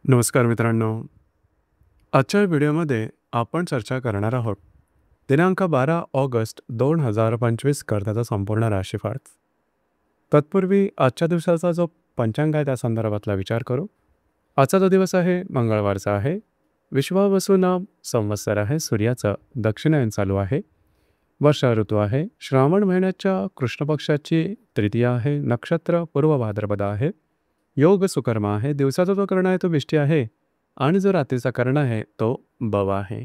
नमस्कार मित्रांनो. आजच्या व्हिडिओमध्ये आपण चर्चा करणार आहोत दिनांक 12 ऑगस्ट 2025 करताचा संपूर्ण राशीफळ. तत्पूर्वी आजच्या दिवसाचा जो पंचांग आहे त्या संदर्भातला विचार करू. आजचा जो दिवस आहे मंगळवारचा आहे. विश्वावसु नाम संवत्सर आहे. सूर्याचं दक्षिणायन चालू आहे. वर्षा ऋतू आहे. श्रावण महिन्याच्या कृष्ण पक्षाची तृतीया आहे. नक्षत्र पूर्व भाद्रपद आहे. योग सुकर्म आहे. दिवसाचा जो कर्ण आहे तो बिष्टी आहे आणि जो रात्रीचा कर्ण आहे तो बव आहे.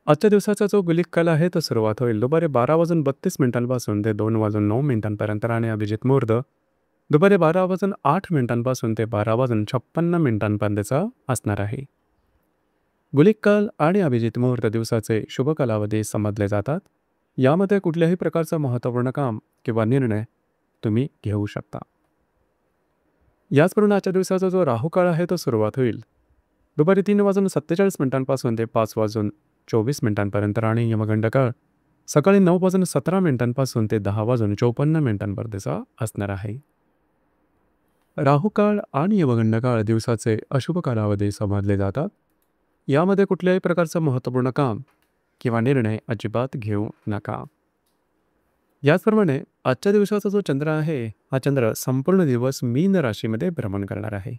आजच्या दिवसाचा जो गुलिक काल आहे तो सुरुवात होईल दुपारी 12:32 ते 2:09 आणि अभिजित मुहूर्त दुपारी 12:08 ते 12:56 असणार आहे. गुलिक काल आणि अभिजित मुहूर्त दिवसाचे शुभ कालावधी समजले जातात. यामध्ये कुठल्याही प्रकारचं महत्त्वपूर्ण काम किंवा निर्णय तुम्ही घेऊ शकता. याचप्रमाणे आजच्या दिवसाचा जो राहुकाळ आहे तो सुरुवात होईल दुपारी 3:47 ते 5:24 आणि यमगंड काळ सकाळी 9:17 ते 10:54 असणार आहे. राहुकाळ आणि यमगंड काळ दिवसाचे अशुभ कालावधी समजले जातात. यामध्ये कुठल्याही प्रकारचं महत्त्वपूर्ण काम किंवा निर्णय अजिबात घेऊ नका. याचप्रमाणे आजच्या दिवसाचा जो चंद्र आहे हा चंद्र संपूर्ण दिवस मीन राशीमध्ये भ्रमण करणार आहे.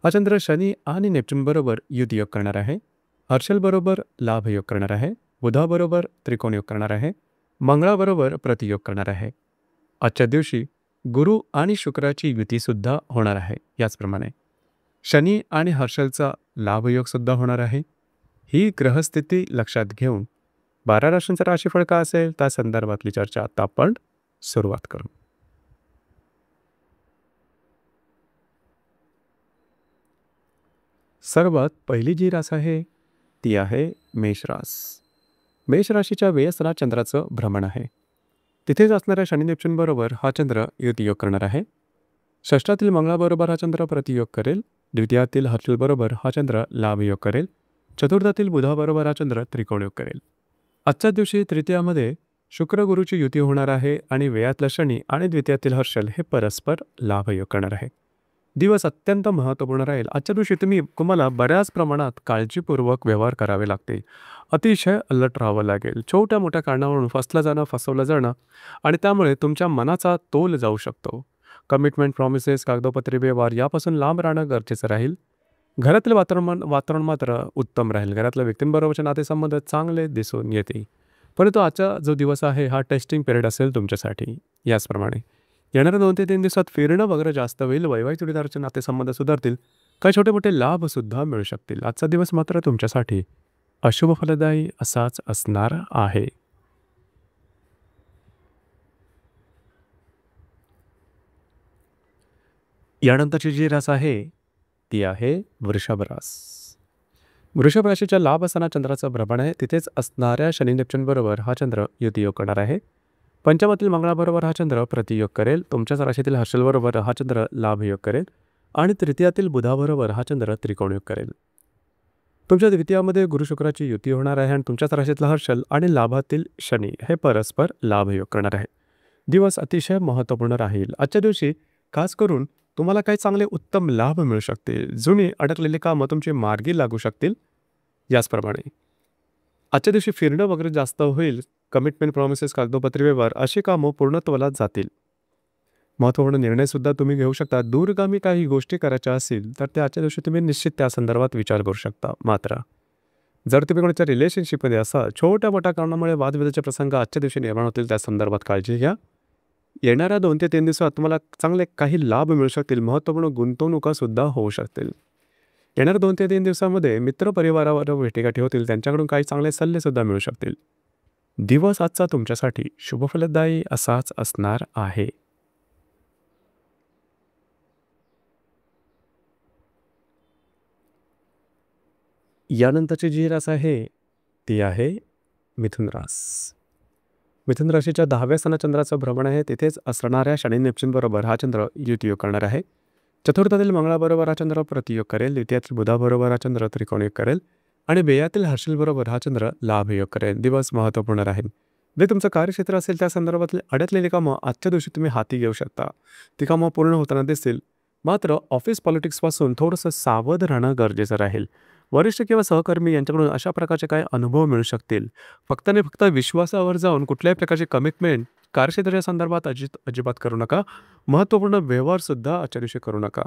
हा चंद्र शनी आणि नेपच्यून बरोबर युतियोग करणार आहे. हर्षल बरोबर लाभयोग करणार आहे. बुधाबरोबर त्रिकोणयोग करणार आहे. मंगळाबरोबर प्रतियोग करणार आहे. आजच्या दिवशी गुरु आणि शुक्राची युतीसुद्धा होणार आहे. याचप्रमाणे शनी आणि हर्षलचा लाभयोगसुद्धा होणार आहे. ही ग्रहस्थिती लक्षात घेऊन 12 राशींचं राशीफळ का असेल त्या संदर्भातली चर्चा आता आपण सुरुवात करू. सर्वात पहिली जी रास आहे ती आहे मेष रास. मेष राशीच्या व्ययस्थानात चंद्राचं भ्रमण आहे. तिथेच असणाऱ्या शनी नेपच्यून बरोबर हा चंद्र युतियोग करणार आहे. षष्ठातील मंगळाबरोबर हा चंद्र प्रतियोग करेल. द्वितीयातील हर्षल बरोबर हा चंद्र लाभयोग करेल. चतुर्थातील बुधाबरोबर हा चंद्र त्रिकोणयोग करेल. आजच्या दिवशी तृतीयामध्ये शुक्र गुरुची युती होणार आहे आणि व्ययातला शनी आणि द्वितीयातील हर्षल हे परस्पर लाभयोग करणार आहे. दिवस अत्यंत महत्त्वपूर्ण राहील. आजच्या दिवशी तुम्हाला बऱ्याच प्रमाणात काळजीपूर्वक व्यवहार करावे लागतील. अतिशय अलर्ट राहावं लागेल. छोट्या मोठ्या कारणावरून फसवलं जाणं आणि त्यामुळे तुमच्या मनाचा तोल जाऊ शकतो. कमिटमेंट, प्रॉमिसेस, कागदोपत्री व्यवहार यापासून लांब राहणं गरजेचं राहील. घरातील वातावरण मात्र उत्तम राहील. घरातल्या व्यक्तींबरोबरचे नातेसंबंध चांगले दिसून येतील. परंतु आजचा जो दिवस आहे हा टेस्टिंग पिरियड असेल तुमच्यासाठी. याचप्रमाणे येणाऱ्या 2 ते 3 दिवसात फिरणं वगैरे जास्त होईल. वैवाहिक जोडीदाराचे नातेसंबंध सुधारतील. काही छोटे मोठे लाभसुद्धा मिळू शकतील. आजचा दिवस मात्र तुमच्यासाठी अशुभ फलदायी असाच असणार आहे. यानंतरची जी रास आहे ती आहे वृषभ रास. वृषभ राशीच्या लाभ असताना चंद्राचं भ्रमण आहे. तिथेच असणाऱ्या शनी नेपच्यून बरोबर हा चंद्र युतियोग करणार आहे. पंचमातील मंगळाबरोबर हा चंद्र प्रतियोग करेल. तुमच्याच राशीतील हर्षल बरोबर हा चंद्र लाभयोग करेल आणि तृतीयातील बुधाबरोबर हा चंद्र त्रिकोणयोग करेल. तुमच्या द्वितीयामध्ये गुरु शुक्राची युती होणार आहे आणि तुमच्याच राशीतला हर्षल आणि लाभातील शनी हे परस्पर लाभयोग करणार आहे. दिवस अतिशय महत्त्वपूर्ण राहील. आजच्या दिवशी खास करून तुम्हाला काही चांगले उत्तम लाभ मिळू शकतील. जुनी अडकलेली कामं तुमची मार्गी लागू शकतील. याचप्रमाणे आजच्या दिवशी फिरणं वगैरे जास्त होईल. कमिटमेंट, प्रॉमिसेस, कागदोपत्री व्यवहार अशी कामं पूर्णत्वाला जातील. महत्त्वपूर्ण निर्णयसुद्धा तुम्ही घेऊ शकता. दूरगामी काही गोष्टी करायच्या असतील तर त्या आजच्या दिवशी तुम्ही निश्चित त्या संदर्भात विचार करू शकता. मात्र जर तुम्ही कोणाच्या रिलेशनशिपमध्ये असाल, छोट्या मोठ्या कारणामुळे वादविवादाचे प्रसंग आजच्या दिवशी निर्माण होतील. त्या संदर्भात काळजी घ्या. येणाऱ्या 2 ते 3 दिवसात तुम्हाला चांगले काही लाभ मिळू शकतील. महत्त्वपूर्ण गुंतवणुकासुद्धा होऊ शकतील. येणाऱ्या 2 ते 3 दिवसामध्ये मित्रपरिवारावर भेटीगाठी होतील. त्यांच्याकडून काही चांगले सल्लेसुद्धा मिळू शकतील. दिवस आजचा तुमच्यासाठी शुभफलदायी असाच असणार आहे. यानंतरची जी रास आहे ती आहे मिथुन रास. मिथुन राशीच्या 10व्या स्थानात चंद्राचं भ्रमण आहे. तिथेच असणाऱ्या शनी नेपच्यून बरोबर हा चंद्र युतियोग करणार आहे. चतुर्थातील मंगळाबरोबर हा चंद्र प्रतियोग करेल. द्वितीयातील बुधाबरोबर हा चंद्र त्रिकोणयोग करेल आणि व्ययातील हर्षल बरोबर हा चंद्र लाभयोग करेल. दिवस महत्त्वपूर्ण राहील. जे तुमचं कार्यक्षेत्र असेल त्या संदर्भातली अडकलेली कामं आजच्या दिवशी तुम्ही हाती घेऊ शकता. ती कामं पूर्ण होताना दिसतील. मात्र ऑफिस पॉलिटिक्सपासून थोडंसं सावध राहणं गरजेचं राहील. वरिष्ठ किंवा सहकर्मी यांच्याकडून अशा प्रकारचे काही अनुभव मिळू शकतील. फक्त आणि फक्त विश्वासावर जाऊन कुठल्याही प्रकारची कमिटमेंट कार्यक्षेत्राच्या संदर्भात अजिबात करू नका. महत्त्वपूर्ण व्यवहारसुद्धा आजच्या दिवशी करू नका.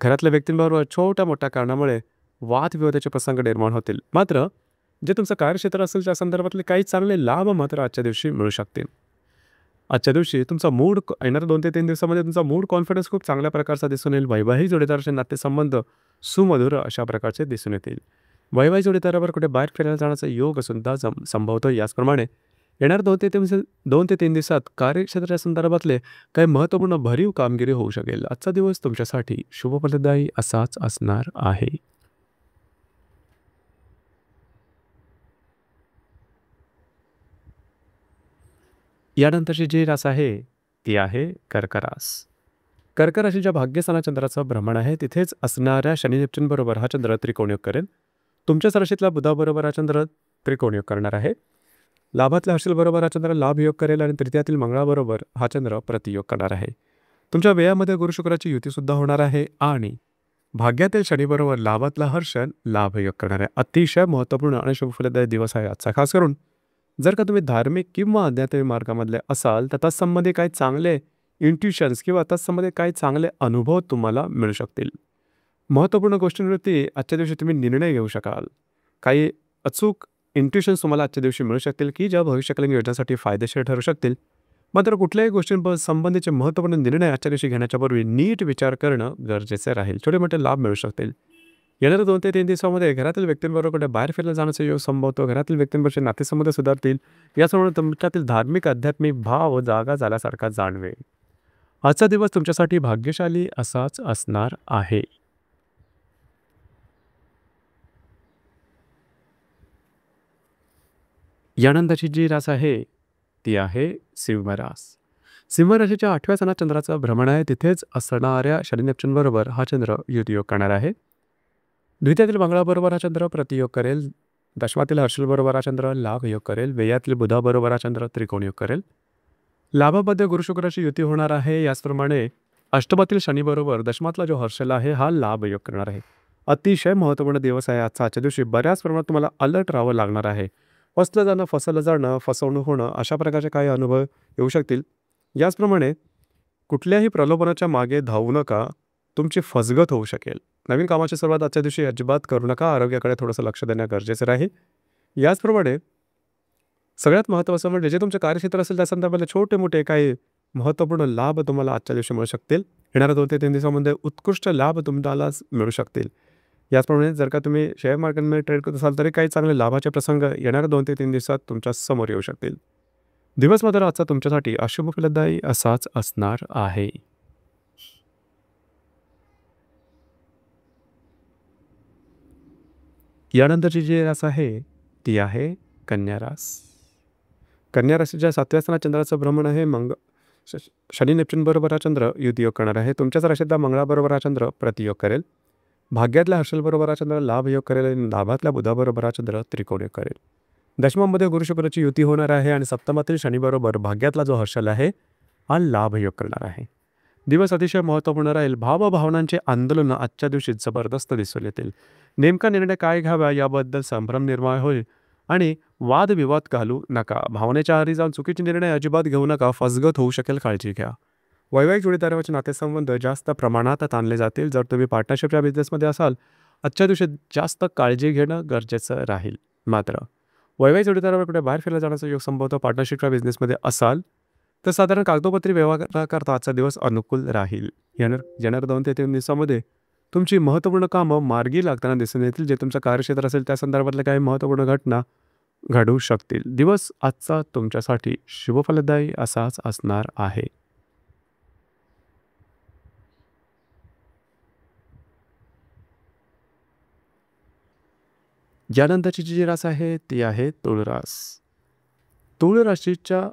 घरातल्या व्यक्तींबरोबर छोट्या-मोठ्या कारणामुळे वादविवादाचे प्रसंग निर्माण होतील. मात्र जे तुमचं कार्यक्षेत्र असेल त्या संदर्भातले काही चांगले लाभ मात्र आजच्या दिवशी मिळू शकतील. आजच्या दिवशी तुमचा येणाऱ्या 2 ते 3 दिवसामध्ये तुमचा मूड कॉन्फिडन्स खूप चांगल्या प्रकारचा दिसून येईल. वैवाहिक जोडीदाराचे नातेसंबंध सुमधुर अशा प्रकारचे दिसून येतील. वैवाहिक जोडीदारावर कुठे बाहेर फिरायला जाण्याचा योग सुद्धा संभवतो. याचप्रमाणे येणाऱ्या 2 ते 3 दिवसात कार्यक्षेत्राच्या संदर्भातले काही महत्त्वपूर्ण भरीव कामगिरी होऊ शकेल. आजचा दिवस तुमच्यासाठी शुभफलदायी असाच असणार आहे. यानंतरची जी रास आहे ती आहे कर्क रास. कर्क राशीच्या भाग्यस्थाना चंद्राचं भ्रमण आहे. तिथेच असणाऱ्या शनी नेपच्यून बरोबर हा चंद्र त्रिकोणयोग करेल. तुमच्याच राशीतला बुधाबरोबर हा चंद्र त्रिकोणयोग करणार आहे. लाभातल्या हर्षल बरोबर हा चंद्र लाभ योग करेल आणि तृतीयातील मंगळाबरोबर हा चंद्र प्रतियोग करणार आहे. तुमच्या व्ययामध्ये गुरु शुक्राची युतीसुद्धा होणार आहे आणि भाग्यातील शनीबरोबर लाभातला हर्षल लाभ योग करणार आहे. अतिशय महत्त्वपूर्ण आणि शुभफलदायी दिवस आहे आजचा. खास करून जर का तुम्ही धार्मिक किंवा आध्यात्मिक मार्गामधले असाल तर तत्संबंधी काही चांगले इंट्युशन्स किंवा तत्संबंधी काही चांगले अनुभव तुम्हाला मिळू शकतील. महत्त्वपूर्ण गोष्टींवरती आजच्या दिवशी तुम्ही निर्णय घेऊ शकाल. काही अचूक इंट्युशन्स तुम्हाला आजच्या दिवशी मिळू शकतील की ज्या भविष्यकालीन योजनेसाठी फायदेशीर ठरू शकतील. मात्र कुठल्याही गोष्टींसंबंधीचे महत्त्वपूर्ण निर्णय आजच्या दिवशी घेण्याच्या पूर्वी नीट विचार करणं गरजेचे राहील. छोटे मोठे लाभ मिळू शकतील. येणाऱ्या 2 ते 3 दिवसामध्ये घरातील व्यक्तींबरोबर कुठे बाहेर फिरायला जाण्याचा योग संभवतो. घरातील व्यक्तींबरोबरचे नातेसंबंध सुधारतील. यासमोर तुमच्यातील धार्मिक आध्यात्मिक भाव जागा झाल्यासारखा जाणवेल. आजचा दिवस तुमच्यासाठी भाग्यशाली असाच असणार आहे. यानंतरची जी रास आहे ती आहे सिंह रास. सिंह राशीच्या 8व्या स्थानात चंद्राचं भ्रमण आहे. तिथेच असणाऱ्या शनी नेपच्यून बरोबर हा चंद्र युतियोग करणार आहे. द्वितीयातील मंगळाबरोबर हा चंद्र प्रतियोग करेल. दशमातील हर्षलबरोबर हा चंद्र लाभ योग करेल. व्ययातील बुधाबरोबर हा चंद्र त्रिकोण योग करेल. लाभामध्ये गुरु शुक्राची युती होणार आहे. याचप्रमाणे अष्टमातील शनीबरोबर दशमातला जो हर्षल आहे हा लाभ योग करणार आहे. अतिशय महत्त्वपूर्ण दिवस आहे आजचा. आजच्या दिवशी बऱ्याच प्रमाणात तुम्हाला अलर्ट राहावं लागणार आहे. फसलं जाणं, फसवणूक होणं अशा प्रकारचे काही अनुभव येऊ शकतील. याचप्रमाणे कुठल्याही प्रलोभनाच्या मागे धावू नका. तुमची फसगत होऊ शकेल. नवीन कामाची सुरुवात आजच्या दिवशी अजिबात करू नका. आरोग्याकडे थोडंसं लक्ष देणं गरजेचं राहील. याचप्रमाणे सगळ्यात महत्त्वाचं म्हणजे जे तुमचं कार्यक्षेत्र असेल त्या संदर्भातले छोटे मोठे काही महत्त्वपूर्ण लाभ तुम्हाला आजच्या दिवशी मिळू शकतील. येणाऱ्या 2 ते 3 दिवसामध्ये उत्कृष्ट लाभ तुम्हाला मिळू शकतील. याचप्रमाणे जर का तुम्ही शेअर मार्केटमध्ये ट्रेड करत असाल तरी काही चांगले लाभाचे प्रसंग येणाऱ्या 2 ते 3 दिवसात तुमच्या समोर येऊ शकतील. दिवस मात्र आजचा तुमच्यासाठी अशुभफलदायी असाच असणार आहे. यानंतरची जी रास आहे ती आहे कन्या रास. कन्या राशीच्या 7व्या स्थानात चंद्राचं भ्रमण आहे. शनी नेपच्यून बरोबर हा चंद्र युतियोग करणार आहे. तुमच्याच राशीतला मंगळाबरोबर हा चंद्र प्रतियोग करेल. भाग्यातल्या हर्षलबरोबर हा चंद्र लाभ योग करेल आणि लाभातल्या बुधाबरोबर हा चंद्र त्रिकोण योग करेल. दशमामध्ये गुरु शुक्राची युती होणार आहे आणि सप्तमातील शनीबरोबर भाग्यातला जो हर्षल आहे हा लाभ योग करणार आहे. दिवस अतिशय महत्त्वपूर्ण राहील. भावभावनांचे आंदोलन आजच्या दिवशी जबरदस्त दिसून येतील. नेमका निर्णय काय घ्यावा याबद्दल संभ्रम निर्माण होईल आणि वादविवाद घालू नका. भावनेच्या आहारी जाऊन चुकीचे निर्णय अजिबात घेऊ नका. फसगत होऊ शकेल, काळजी घ्या. वैवाहिक जोडीदाराचे नातेसंबंध जास्त प्रमाणात ताणले जातील. जर तुम्ही पार्टनरशिपच्या बिझनेसमध्ये असाल आजच्या दिवशी जास्त काळजी घेणं गरजेचं राहील. मात्र वैवाहिक जोडीदारावर कुठे बाहेर फिरायला जाण्याचा योग संभवतो. पार्टनरशिपच्या बिझनेसमध्ये असाल तर साधारण कागदोपत्री व्यवहाराकरता आजचा दिवस अनुकूल राहील. येणाऱ्या 2 ते 3 दिवसामध्ये तुमची महत्त्वपूर्ण कामं मार्गी लागताना दिसून येतील. जे तुमचं कार्यक्षेत्र असेल त्या संदर्भातल्या काही महत्त्वपूर्ण घटना घडू शकतील. दिवस आजचा तुमच्यासाठी शुभफलदायी असाच असणार आहे. यानंतरची जी रास आहे ती आहे तुळ रास. तुळ राशीच्या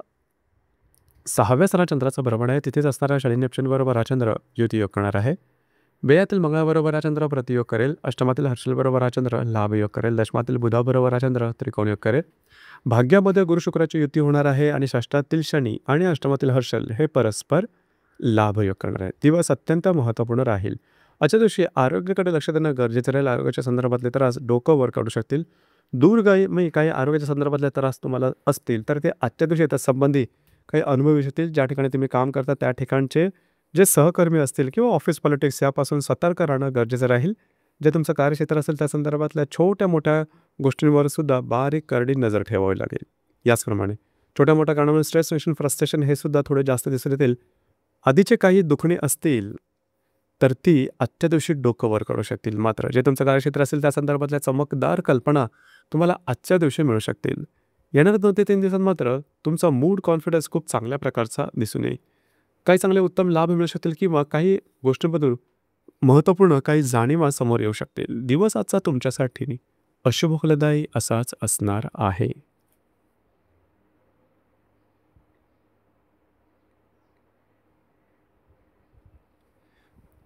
6व्या स्थानात चंद्राचं भ्रमण आहे. तिथेच असणाऱ्या शनी नेपच्यून बरोबर हा चंद्र युतियोग करणार आहे. व्ययातील मंगळाबरोबर हा चंद्र प्रतियोग करेल. अष्टमातील हर्षलबरोबर हा चंद्र लाभ योग करेल. दशमातील बुधाबरोबर हा चंद्र त्रिकोण योग करेल. भाग्यामध्ये गुरु शुक्राची युती होणार आहे आणि षष्ठातील शनी आणि अष्टमातील हर्षल हे परस्पर लाभयोग करणार आहे. दिवस अत्यंत महत्त्वपूर्ण राहील. आजच्या दिवशी आरोग्याकडे लक्ष देणं गरजेचं राहील. आरोग्याच्या संदर्भातले त्रास डोकं वर काढू शकतील. काही आरोग्याच्या संदर्भातले त्रास तुम्हाला असतील, तर ते आजच्या दिवशी त्या संबंधी काही अनुभव येऊ शकतील. ज्या ठिकाणी तुम्ही काम करता त्या ठिकाणचे जे सहकर्मी असतील किंवा ऑफिस पॉलिटिक्स यापासून सतर्क राहणं गरजेचं राहील. जे तुमचं कार्यक्षेत्र असेल त्या संदर्भातल्या छोट्या-मोठ्या गोष्टींवर सुद्धा बारीक करडी नजर ठेवावी लागेल. याचप्रमाणे छोट्या-मोठ्या कारणामुळे स्ट्रेस, टेन्शन, फ्रस्ट्रेशन हे सुद्धा थोडे जास्त दिसून येतील. आधीचे काही दुखणे असतील, तर ती आजच्या दिवशी डोकं वर काढू शकतील. मात्र जे तुमचं कार्यक्षेत्र असेल त्या संदर्भातल्या चमकदार कल्पना तुम्हाला आजच्या दिवशी मिळू शकतील. येणाऱ्या 2 ते 3 दिवसात मात्र तुमचा मूड, कॉन्फिडन्स खूप चांगल्या प्रकारचा दिसून येईल. काही चांगले उत्तम लाभ मिळू शकतील किंवा काही गोष्टींमधून महत्त्वपूर्ण काही जाणीवा समोर येऊ शकतील. दिवस आजचा तुमच्यासाठी अशुभ फलदायी असाच असणार आहे.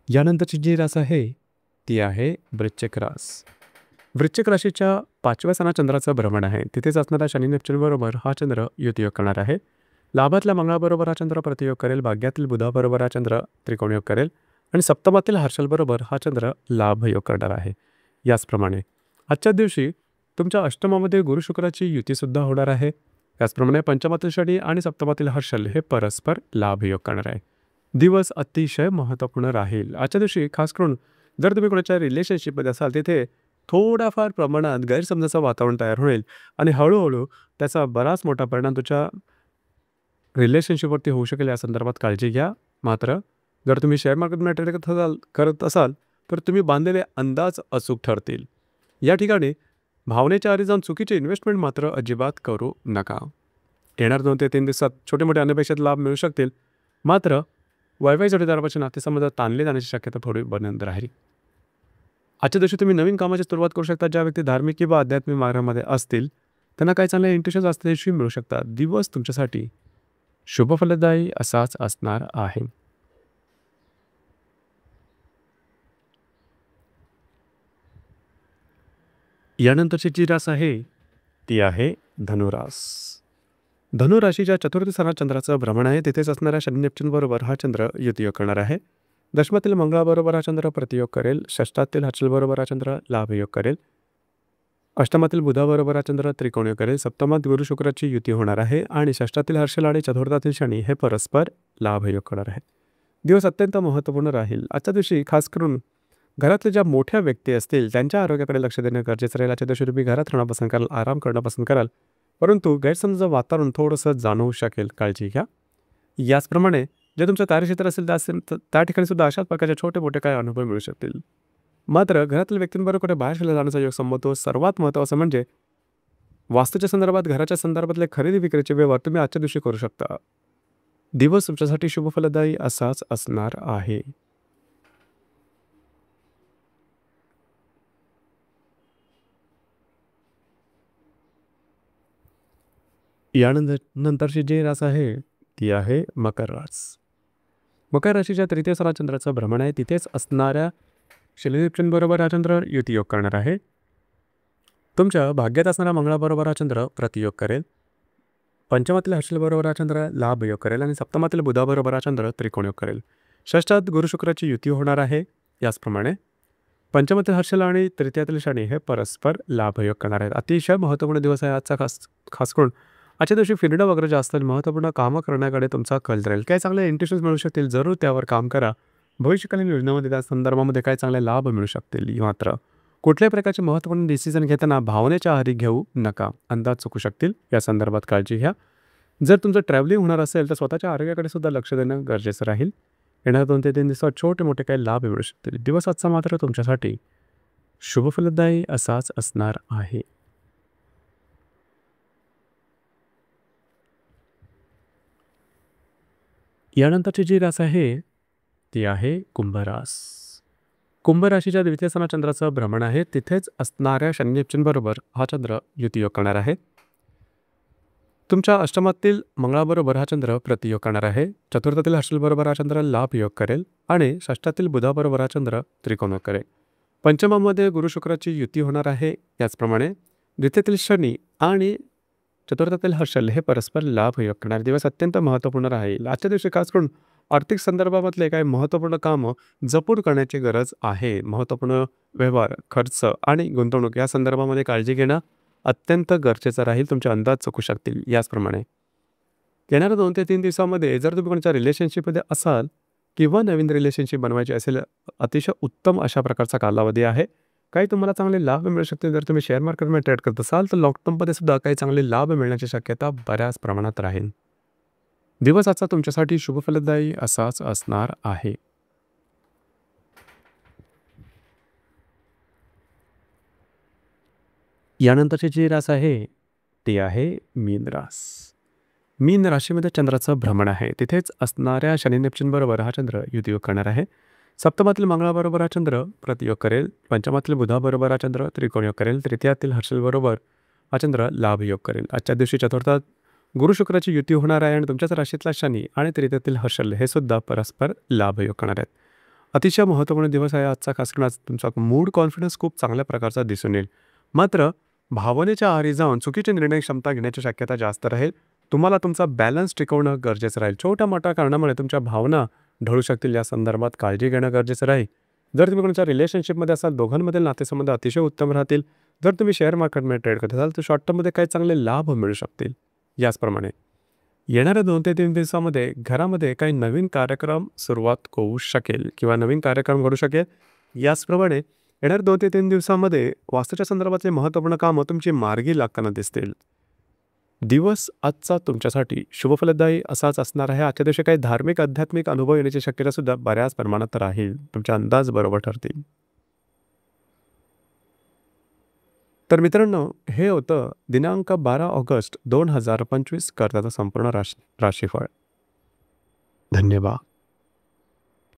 यानंतरची जी रास आहे ती आहे वृश्चिक रास. वृश्चिक राशीच्या 5व्या स्थानात चंद्राचं भ्रमण आहे. तिथेच असणाऱ्या शनी नेपच्यूनबरोबर हा चंद्र युतियोग करणार आहे. लाभातल्या मंगळाबरोबर हा चंद्र प्रतियोग करेल. भाग्यातील बुधाबरोबर हा चंद्र त्रिकोणयोग करेल आणि सप्तमातील हर्षलबरोबर हा चंद्र लाभयोग करणार आहे. याचप्रमाणे आजच्या दिवशी तुमच्या अष्टमामध्ये गुरु शुक्राची युतीसुद्धा होणार आहे. त्याचप्रमाणे पंचमातील शनी आणि सप्तमातील हर्षल हे परस्पर लाभयोग करणार आहे. दिवस अतिशय महत्त्वपूर्ण राहील. आजच्या दिवशी खास करून जर तुम्ही कोणाच्या रिलेशनशिपमध्ये असाल तिथे थोडाफार प्रमाणात गैरसमजाचं वातावरण तयार होईल आणि हळूहळू त्याचा बराच मोठा परिणाम तुमच्या रिलेशनशिपवरती होऊ शकेल. या संदर्भात काळजी घ्या. मात्र जर तुम्ही शेअर मार्केटमध्ये ट्रेड करत असाल तर तुम्ही बांधलेले अंदाज अचूक ठरतील. या ठिकाणी भावनेच्या आरी जाऊन चुकीचे इन्व्हेस्टमेंट मात्र अजिबात करू नका. येणार 2 ते 3 दिवसात छोटे मोठे अनपेक्षित लाभ मिळू शकतील. मात्र वैवाहिक जोडीदारापासून नातेसंबंध ताणले जाण्याची शक्यता थोडी बनत राहील. आजच्या दिवशी तुम्ही नवीन कामाची सुरुवात करू शकता. ज्या व्यक्ती धार्मिक किंवा आध्यात्मिक मार्गामध्ये असतील त्यांना काही चांगले इंट्युशन्स असते दिवशी मिळू शकतात. दिवस तुमच्यासाठी शुभफलदायी असाच असणार आहे. यानंतरची जी रास आहे ती आहे धनुरास. धनुराशीच्या 4थी स्थानात चंद्राचं भ्रमण आहे. तिथेच असणाऱ्या शनी नेपच्यूनबरोबर हा चंद्र युतियोग करणार आहे. दशमातील मंगळाबरोबर हा चंद्र प्रतियोग करेल. षष्ठातील हर्षलबरोबर हा चंद्र लाभयोग करेल. अष्टमातील बुधाबरोबर हा चंद्र त्रिकोणयोग करेल. सप्तमात गुरु शुक्राची युती होणार आहे आणि षष्ठातील हर्षल आणि चतुर्थातील शनी हे परस्पर लाभयोग करणार आहेत. दिवस अत्यंत महत्त्वपूर्ण राहील. आजच्या दिवशी खास करून घरातले ज्या मोठ्या व्यक्ती असतील त्यांच्या आरोग्याकडे लक्ष देणं गरजेचं राहील. आजच्या दिवशी तुम्ही घरात राहणं पसंत कराल, आराम करणं पसंत कराल, परंतु गैरसमजाचं वातावरण थोडंसं जाणवू शकेल. काळजी घ्या. याचप्रमाणे जे तुमचं कार्यक्षेत्र असेल त्या ठिकाणी सुद्धा अशाच प्रकारचे छोटे मोठे काही अनुभव मिळू शकतील. मात्र घरातील व्यक्तींबरोबर कुठे बाहेर फिरायला जाण्याचा योग संभवतो. सर्वात महत्त्वाचं म्हणजे वास्तूच्या संदर्भात घराच्या संदर्भातले खरेदी विक्रीचे व्यवहार तुम्ही आजच्या दिवशी करू शकता. दिवस तुमच्यासाठी शुभफलदायी असाच असणार आहे. यानंतरची जी रास आहे ती आहे मकर रास. मकर राशीच्या 3य स्थानात चंद्राचं भ्रमण आहे. तिथेच असणाऱ्या शनी नेपच्यूनबरोबर हा चंद्र युतियोग करणार आहे. तुमच्या भाग्यात असणाऱ्या मंगळाबरोबर हा चंद्र प्रतियोग करेल. पंचमातील हर्षलबरोबर हा चंद्र लाभयोग करेल आणि सप्तमातील बुधाबरोबर हा चंद्र त्रिकोणयोग करेल. षष्ठात गुरु शुक्राची युती होणार आहे. याचप्रमाणे पंचमातील हर्षल आणि तृतीयातील शनी हे परस्पर लाभयोग करणार आहेत. अतिशय महत्त्वपूर्ण दिवस आहे आजचा. खास करून आजच्या दिवशी फिरणं वगैरे जास्त महत्त्वपूर्ण कामं करण्याकडे तुमचा कल राहील. काही चांगले इंट्युशन्स मिळू शकतील. जरूर त्यावर काम करा. भविष्यकालीन योजनेमध्ये त्या संदर्भामध्ये काही चांगले लाभ मिळू शकतील. मात्र कुठल्याही प्रकारचे महत्त्वपूर्ण डिसिजन घेताना भावनेच्या आहारी घेऊ नका. अंदाज चुकू शकतील. या संदर्भात काळजी घ्या. जर तुमचं ट्रॅव्हलिंग होणार असेल तर स्वतःच्या आरोग्याकडे सुद्धा लक्ष देणं गरजेचं राहील. येणाऱ्या 2 ते 3 दिवसात छोटे मोठे काही लाभ मिळू शकतील. दिवस आजचा मात्र तुमच्यासाठी शुभफलदायी असाच असणार आहे. यानंतरची जी रास आहे ती आहे कुंभरास. कुंभ राशीच्या 2थ्य स्थानात चंद्राचं भ्रमण आहे. तिथेच असणाऱ्या शनी नेपच्यूनबरोबर हा चंद्र युतियोग करणार आहे. तुमच्या अष्टमातील मंगळाबरोबर हा चंद्र प्रतियोग करणार आहे. चतुर्थातील हर्षलबरोबर हा चंद्र लाभयोग करेल आणि षष्ठातील बुधाबरोबर हा चंद्र त्रिकोणयोग करेल. पंचमामध्ये गुरु शुक्राची युती होणार आहे. याचप्रमाणे द्वितीयातील शनी आणि चतुर्थातील हर्षल हे परस्पर लाभयोग करणारे दिवस अत्यंत महत्त्वपूर्ण राहील. आजच्या दिवशी खास करून आर्थिक संदर्भामधले काही महत्त्वपूर्ण कामं जपून करण्याची गरज आहे. महत्त्वपूर्ण व्यवहार, खर्च आणि गुंतवणूक या संदर्भामध्ये काळजी घेणं अत्यंत गरजेचं राहील. तुमचे अंदाज चुकू शकतील. याचप्रमाणे येणाऱ्या 2 ते 3 दिवसामध्ये जर तुम्ही कोणाच्या रिलेशनशिपमध्ये असाल किंवा नवीन रिलेशनशिप बनवायची असेल, अतिशय उत्तम अशा प्रकारचा कालावधी आहे. काही तुम्हाला चांगले लाभ मिळू शकतील. जर तुम्ही शेअर मार्केटमध्ये ट्रेड करत असाल, तर लॉंग टर्ममध्ये सुद्धा काही चांगले लाभ मिळण्याची शक्यता बऱ्याच प्रमाणात राहील. दिवस आजचा तुमच्यासाठी शुभफलदायी असाच असणार आहे. यानंतरची जी रास आहे, ती आहे मीन रास. मीन राशीमध्ये चंद्राचं भ्रमण आहे. तिथेच असणाऱ्या शनी नेपच्यून बरोबर हा चंद्र युतियोग करणार आहे. सप्तमातील मंगळाबरोबर हा चंद्र प्रतियोग करेल. पंचमातील बुधाबरोबर हा चंद्र त्रिकोणयोग करेल. तृतीयातील हर्षलबरोबर हा चंद्र लाभयोग करेल. आजच्या दिवशी चतुर्थात गुरु शुक्राची युती होणार आहे आणि तुमच्याच राशीतला शनी आणि तृतीयातील हर्षल हे सुद्धा परस्पर लाभयोग करणार आहेत. अतिशय महत्त्वपूर्ण दिवस आहे आजचा. खास करून आज तुमचा मूड कॉन्फिडन्स खूप चांगल्या प्रकारचा दिसून येईल. मात्र भावनेच्या आहारी जाऊन चुकीची निर्णय क्षमता घेण्याची शक्यता जास्त राहील. तुम्हाला तुमचा बॅलन्स टिकवणं गरजेचं राहील. छोट्या-मोठ्या कारणामुळे तुमच्या भावना ढळू शकतील. या संदर्भात काळजी घेणं गरजेचं राहील. जर तुम्ही कोणाच्या रिलेशनशिपमध्ये असाल, दोघांमधील नातेसंबंध अतिशय उत्तम राहतील. जर तुम्ही शेअर मार्केटमध्ये ट्रेड करत असाल, तर शॉर्ट टर्ममध्ये काही चांगले लाभ मिळू शकतील. याचप्रमाणे येणाऱ्या 2 ते 3 दिवसामध्ये घरामध्ये काही नवीन कार्यक्रम सुरुवात होऊ शकेल किंवा नवीन कार्यक्रम घडू शकेल. याचप्रमाणे येणाऱ्या 2 ते 3 दिवसामध्ये वास्तूच्या संदर्भातले महत्त्वपूर्ण कामं तुमची मार्गी लागताना दिसतील. दिवस आजचा तुमच्यासाठी शुभफलदायी असाच असणार आहे. आजच्या दिवशी काही धार्मिक, आध्यात्मिक अनुभव येण्याची शक्यता सुद्धा बऱ्याच प्रमाणात राहील. तुमचे अंदाज बरोबर ठरतील. तर मित्रांनो, हे होतं दिनांक 12 ऑगस्ट 2025 करताचं संपूर्ण राशीफळ. धन्यवाद.